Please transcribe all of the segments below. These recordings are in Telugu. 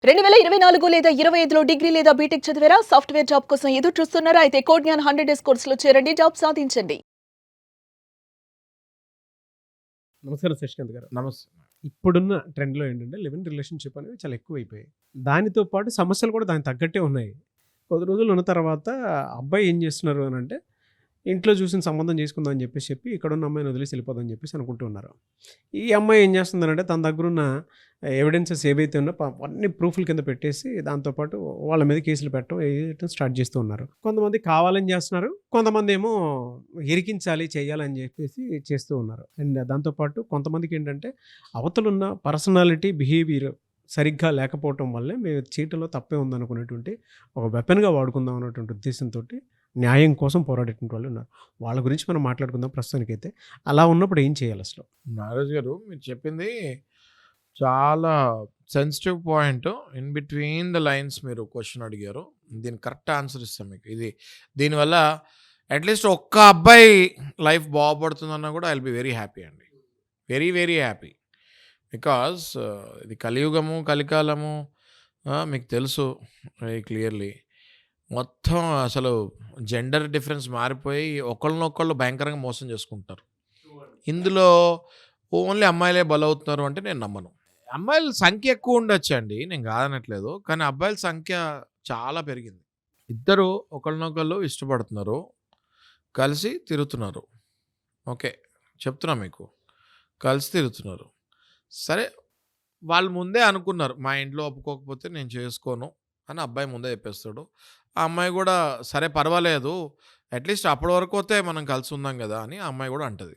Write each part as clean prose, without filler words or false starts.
2024 లేదా 25లో డిగ్రీ లేదా బీటెక్ చదివారా? సాఫ్ట్‌వేర్ జాబ్ కోసం ఎదురు చూస్తున్నారా? అయితే కోడ్‌జ్ఞాన్ 100 డేస్ కోర్సులో చేరండి. జాబ్ సాధించండి. నమస్కారం శశికాంత్ గారు. నమస్తే. ఇప్పుడున్న ట్రెండ్‌లో ఏంటంటే లివ్ ఇన్ రిలేషన్‌షిప్ అనేవి చాలా ఎక్కువైపోయాయి. దానితో పాటు సమస్యలు కూడా దానికి తగ్గట్టే ఉన్నాయి. కొద్ది రోజులు ఉన్న తర్వాత అబ్బాయి ఏం చేస్తున్నారు అనంటే, ఇంట్లో చూసిన సంబంధం చేసుకుందాం అని చెప్పి ఇక్కడున్న అమ్మాయిని వదిలేసి వెళ్ళిపోదాం అని చెప్పేసి అనుకుంటూ ఉన్నారు. ఈ అమ్మాయి ఏం చేస్తుందనంటే తన దగ్గరున్న ఎవిడెన్సెస్ ఏవైతే ఉన్నా అన్ని ప్రూఫ్‌ల కింద పెట్టేసి దాంతోపాటు వాళ్ళ మీద కేసులు వేయటం స్టార్ట్ చేస్తూ ఉన్నారు. కొంతమంది కావాలని చేస్తున్నారు. కొంతమంది ఏమో ఇరికించాలి, చేయాలని చెప్పేసి చేస్తూ ఉన్నారు. అండ్ దాంతోపాటు కొంతమందికి ఏంటంటే అవతలున్న పర్సనాలిటీ, బిహేవియర్ సరిగ్గా లేకపోవటం వల్లే మేము చీటలో తప్పే ఉందనుకునేటువంటి ఒక వెపన్‌గా వాడుకుందాం అన్నటువంటి ఉద్దేశంతోటి న్యాయం కోసం పోరాడేటువంటి వాళ్ళు ఉన్నారు. వాళ్ళ గురించి మనం మాట్లాడుకుందాం ప్రస్తుతానికైతే. అలా ఉన్నప్పుడు ఏం చేయాలి అసలు? నాగరాజు గారు మీరు చెప్పింది చాలా sensitive point. In between the lines మీరు క్వశ్చన్ అడిగారు. దీనికి కరెక్ట్ ఆన్సర్ ఇస్తాం మీకు. దీనివల్ల అట్లీస్ట్ ఒక్క అబ్బాయి లైఫ్ బాగుపడుతుందన్నా కూడా I will be very happy అండి. Very very happy. బికాజ్ ఇది కలియుగము, కలికాలము, మీకు తెలుసు వెరీ క్లియర్లీ. మొత్తం అసలు జెండర్ డిఫరెన్స్ మారిపోయి ఒకళ్ళనొకళ్ళు భయంకరంగా మోసం చేసుకుంటారు. ఇందులో ఓన్లీ అమ్మాయిలే బలవుతున్నారు అంటే నేను నమ్మను. అమ్మాయిల సంఖ్య ఎక్కువ ఉండొచ్చు అండి, నేను కాదనట్లేదు. కానీ అబ్బాయిల సంఖ్య చాలా పెరిగింది. ఇద్దరు ఒకళ్ళనొకళ్ళు ఇష్టపడుతున్నారు, కలిసి తిరుగుతున్నారు. ఓకే, చెప్తున్నా మీకు, కలిసి తిరుగుతున్నారు. సరే, వాళ్ళు ముందే అనుకున్నారు మా ఇంట్లో ఒప్పుకోకపోతే నేను చేసుకోను అని అబ్బాయి ముందే చెప్పేస్తాడు. ఆ అమ్మాయి కూడా సరే పర్వాలేదు, అట్లీస్ట్ అప్పటి వరకు అయితే మనం కలిసి ఉందాం కదా అని ఆ అమ్మాయి కూడా అంటుంది.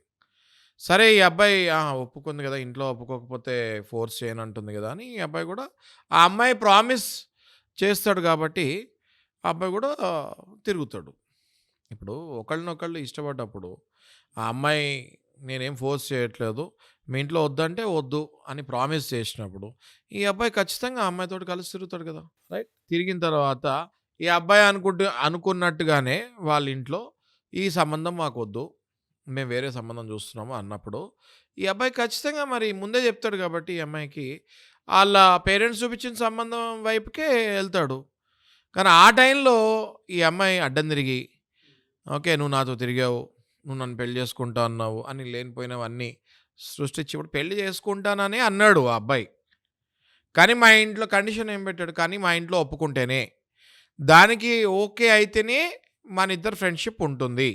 సరే ఈ అబ్బాయి ఒప్పుకుంది కదా, ఇంట్లో ఒప్పుకోకపోతే ఫోర్స్ చేయను అంటుంది కదా అని ఈ అబ్బాయి కూడా, ఆ అమ్మాయి ప్రామిస్ చేస్తాడు కాబట్టి ఆ అబ్బాయి కూడా తిరుగుతాడు. ఇప్పుడు ఒకళ్ళనొకళ్ళు ఇష్టపడ్డప్పుడు ఆ అమ్మాయి నేనేం ఫోర్స్ చేయట్లేదు, మీ ఇంట్లో వద్దంటే వద్దు అని ప్రామిస్ చేసినప్పుడు ఈ అబ్బాయి ఖచ్చితంగా ఆ అమ్మాయితోటి కలిసి తిరుగుతాడు కదా, రైట్? తిరిగిన తర్వాత ఈ అబ్బాయి అనుకున్నట్టుగానే వాళ్ళ ఇంట్లో ఈ సంబంధం మాకు వద్దు, మేము వేరే సంబంధం చూస్తున్నాము అన్నప్పుడు ఈ అబ్బాయి ఖచ్చితంగా మరి ముందే చెప్తాడు కాబట్టి ఈ అమ్మాయికి వాళ్ళ పేరెంట్స్ చూపించిన సంబంధం వైపుకే వెళ్తాడు. కానీ ఆ టైంలో ఈ అమ్మాయి అడ్డం తిరిగి, ఓకే నువ్వు నాతో తిరిగావు, నువ్వు నన్ను పెళ్లి చేసుకుంటా అన్నావు అని లేనిపోయినవన్నీ సృష్టించి ఇప్పుడు పెళ్లి చేసుకుంటానని అన్నాడు ఆ అబ్బాయి. కానీ మా ఇంట్లో కండిషన్ ఏం పెట్టాడు, కానీ మా ఇంట్లో ఒప్పుకుంటేనే, దానికి ఓకే అయితేనే మన ఇద్దరు ఫ్రెండ్షిప్ ఉంటుంది,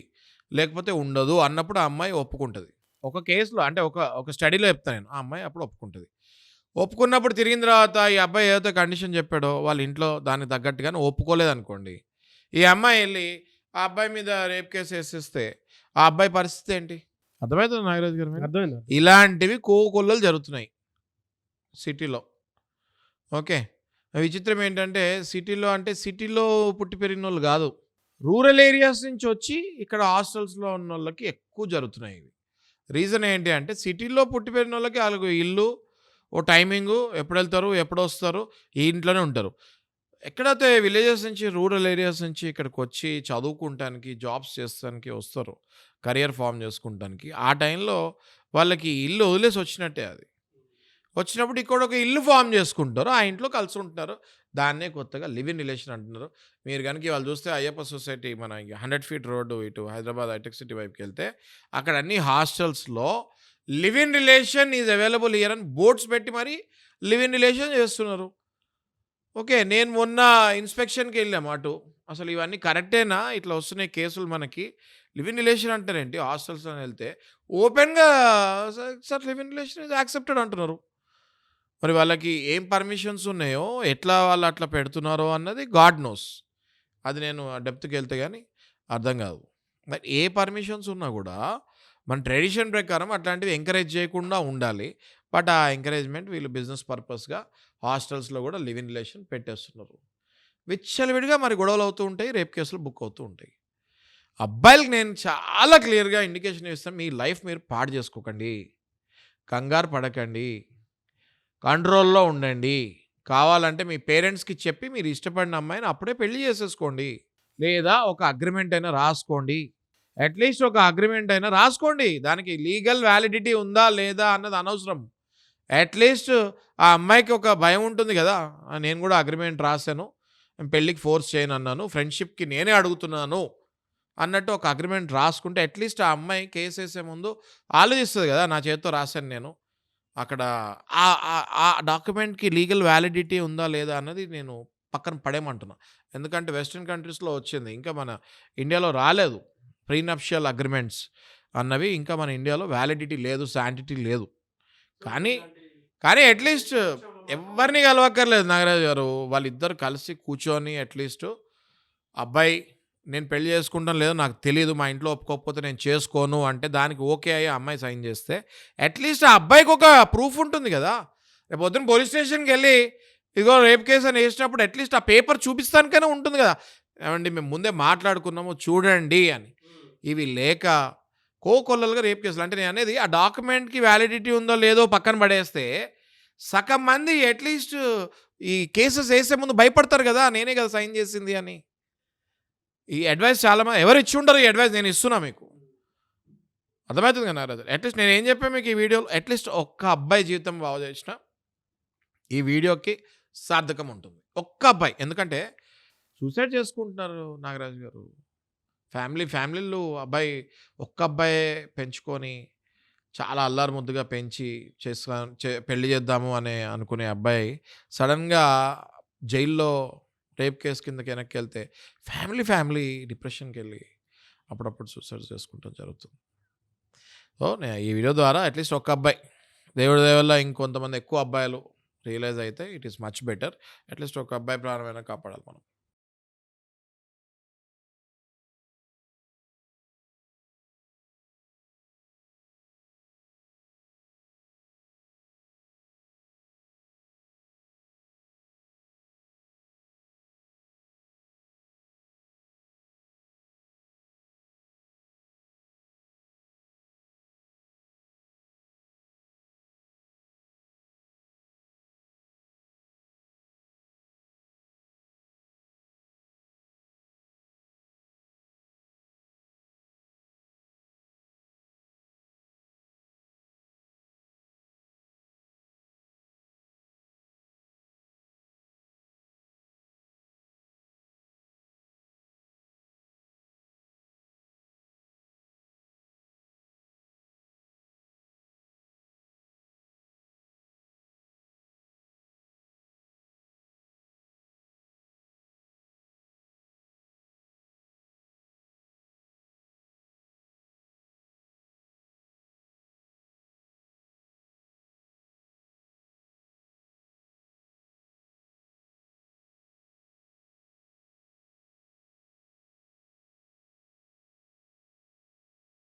లేకపోతే ఉండదు అన్నప్పుడు ఆ అమ్మాయి ఒప్పుకుంటుంది. ఒక కేసులో అంటే ఒక స్టడీలో చెప్తాను నేను, ఆ అమ్మాయి అప్పుడు ఒప్పుకుంటుంది. ఒప్పుకున్నప్పుడు తిరిగిన తర్వాత ఈ అబ్బాయి ఏదైతే కండిషన్ చెప్పాడో వాళ్ళ ఇంట్లో దానికి తగ్గట్టుగానే ఒప్పుకోలేదనుకోండి, ఈ అమ్మాయి వెళ్ళి ఆ అబ్బాయి మీద రేప్ కేసు వేసేస్తే ఆ అబ్బాయి పరిస్థితి ఏంటి? అర్థమవుతుంది నాగరాజు గారు మీకు? అర్థమైందా? ఇలాంటివి కోకొల్లలు జరుగుతున్నాయి సిటీలో. ఓకే, విచిత్రం ఏంటంటే సిటీలో పుట్టి పెరిగిన వాళ్ళు కాదు, రూరల్ ఏరియాస్ నుంచి వచ్చి ఇక్కడ హాస్టల్స్లో ఉన్న వాళ్ళకి ఎక్కువ జరుగుతున్నాయి ఇవి. రీజన్ ఏంటి అంటే సిటీలో పుట్టి పెరిగిన వాళ్ళకి వాళ్ళకు ఇల్లు, ఓ టైమింగు, ఎప్పుడు వెళ్తారు ఎప్పుడు వస్తారు, ఈ ఇంట్లోనే ఉంటారు. ఎక్కడైతే విలేజెస్ నుంచి, రూరల్ ఏరియాస్ నుంచి ఇక్కడికి వచ్చి చదువుకుంటానికి, జాబ్స్ చేస్తానికి వస్తారు, కెరియర్ ఫామ్ చేసుకుంటానికి, ఆ టైంలో వాళ్ళకి ఇల్లు వదిలేసి వచ్చినట్టే అది. వచ్చినప్పుడు ఇక్కడ ఒక ఇల్లు ఫామ్ చేసుకుంటారు, ఆ ఇంట్లో కలిసి ఉంటున్నారు. దాన్నే కొత్తగా లివ్ ఇన్ రిలేషన్ అంటున్నారు. మీరు కనుక ఇవాళ చూస్తే అయ్యప్ప సొసైటీ మన 100 ఫీట్ రోడ్డు ఇటు హైదరాబాద్ హైటెక్ సిటీ వైపుకి వెళ్తే అక్కడ అన్ని హాస్టల్స్లో live in relation is available here అని బోర్డ్స్ పెట్టి మరి లివ్ ఇన్ రిలేషన్ చేస్తున్నారు. ఓకే, నేను మొన్న ఇన్స్పెక్షన్కి వెళ్ళాము అటు. అసలు ఇవన్నీ కరెక్టేనా, ఇట్లా వస్తున్నాయి కేసులు మనకి, లివ్ ఇన్ రిలేషన్ అంటారేంటి హాస్టల్స్లో వెళ్తే, ఓపెన్గా sir live in relation is accepted అంటున్నారు. మరి వాళ్ళకి ఏం పర్మిషన్స్ ఉన్నాయో, ఎట్లా వాళ్ళు అట్లా పెడుతున్నారో అన్నది గాడ్ నోస్. అది నేను డెప్త్కి వెళ్తే కానీ అర్థం కాదు. మరి ఏ పర్మిషన్స్ ఉన్నా కూడా మన ట్రెడిషన్ ప్రకారం అట్లాంటివి ఎంకరేజ్ చేయకుండా ఉండాలి. బట్ ఆ ఎంకరేజ్మెంట్ వీళ్ళు బిజినెస్ పర్పస్గా హాస్టల్స్లో కూడా లివ్ ఇన్ రిలేషన్ పెట్టేస్తున్నారు. విచ్చలవిడిగా మరి గొడవలు అవుతూ ఉంటాయి, రేప్ కేసులు బుక్ అవుతూ ఉంటాయి. అబ్బాయిలకు నేను చాలా క్లియర్గా ఇండికేషన్ ఇస్తాను, మీ లైఫ్ మీరు పాడు చేసుకోకండి, కంగారు పడకండి, కంట్రోల్‌లో ఉండండి. కావాలంటే మీ పేరెంట్స్‌కి చెప్పి మీరు ఇష్టపడిన అమ్మాయిని అప్పుడే పెళ్లి చేసేసుకోండి. లేదా ఒక అగ్రీమెంట్ అయినా రాసుకోండి. అట్‌లీస్ట్ ఒక అగ్రీమెంట్ అయినా రాసుకోండి. దానికి లీగల్ వ్యాలిడిటీ ఉందా లేదా అన్నది అనవసరం. అట్‌లీస్ట్ ఆ అమ్మాయికి ఒక భయం ఉంటుంది గదా! నేను గూడా అగ్రీమెంట్ రాసాను. నేను పెళ్ళికి ఫోర్స్ చేయనన్నాను. ఫ్రెండ్‌షిప్‌కి నేనే అడుగుతున్నాను అన్నట్టు ఒక అగ్రీమెంట్ రాసుకుంటే అట్‌లీస్ట్ ఆ అమ్మాయి కేసేసే ముందు ఆలోచిస్తది గదా! నా చేత్తో రాసాను నేను. అక్కడ ఆ డాక్యుమెంట్‌కి లీగల్ వ్యాలిడిటీ ఉందా? లేదా? అన్నది నేను పక్కన పడేయమంటున్నా. ఎందుకంటే వెస్టర్న్ కంట్రీస్‌లో వచ్చింది. ఇంకా మన ఇండియాలో రాలేదు. ప్రీనప్షియల్ అగ్రీమెంట్స్ అన్నవి ఇంకా మన ఇండియాలో వ్యాలిడిటీ లేదు. శాంటిటీ లేదు. కానీ, కానీ అట్‌లీస్ట్ ఎవ్వరిని కలవక్కర్లేదు నాగరాజు గారు. వాళ్ళిద్దరూ కలిసి కూర్చొని అట్‌లీస్ట్ అబ్బాయి నేను పెళ్లి చేసుకుంటానో లేదో నాకు తెలీదు. మా ఇంట్లో ఒప్పుకోకపోతే నేను చేసుకోను అంటే దానికి ఓకే అయ్యి ఆ అమ్మాయి సైన్ చేస్తే అట్‌లీస్ట్ ఆ అబ్బాయికి ఒక ప్రూఫ్ ఉంటుంది గదా! రేపొద్దున పోలీస్ స్టేషన్‌కెళ్ళి ఇదిగో రేప్ కేస్ అని ఏసినప్పుడు అట్‌లీస్ట్ ఆ పేపర్ చూపిస్తానికైనా ఉంటుంది గదా! ఏవండీ మేము ముందే మాట్లాడుకున్నాము చూడండి అని. ఇవి లేక కోకొల్లలుగా రేప్ కేసులు. అంటే నేననేది ఆ డాక్యుమెంట్‌కి వ్యాలిడిటీ ఉందో లేదో పక్కన పడేస్తే, సగం మంది అట్‌లీస్ట్ ఈ కేసెస్ ఏసే ముందు భయపడతారు గదా! నేనే గదా సైన్ చేసింది అని. ఈ అడ్వైస్ ఎవరు ఇచ్చుండరు ఈ అడ్వైస్ నేను ఇస్తున్నా మీకు. అర్థమవుతుంది కదా నాగరాజు. అట్‌లీస్ట్ నేనేం చెప్పాను మీకు ఈ వీడియోలో అట్‌లీస్ట్ ఒక్క అబ్బాయి జీవితం బాగు చేసినా ఈ వీడియోకి సార్థకం ఉంటుంది. ఒక్క అబ్బాయి. ఎందుకంటే సూసైడ్ చేసుకుంటున్నారు నాగరాజు గారు. ఫ్యామిలీలు అబ్బాయి ఒక్క అబ్బాయే పెంచుకొని చాలా అల్లారు ముద్దుగా పెంచి పెళ్లి చేద్దాము అని అనుకునే అబ్బాయి సడన్‌గా జైల్‌లో రేప్ కేస్ కిందకి వెనక్కెళ్తే ఫ్యామిలీ డిప్రెషన్‌కెళ్ళి అప్పుడప్పుడు సూసైడ్ చేసుకోవడం జరుగుతుంది. సో, ఈ వీడియో ద్వారా అట్‌లీస్ట్ ఒక్క అబ్బాయి దేవుడి దయ వల్ల ఇంకొంతమంది ఎక్కువ అబ్బాయిలు రియలైజ్ అయితే it is much better. At least ఒక అబ్బాయి ప్రాణమైనా కాపాడాలి మనం.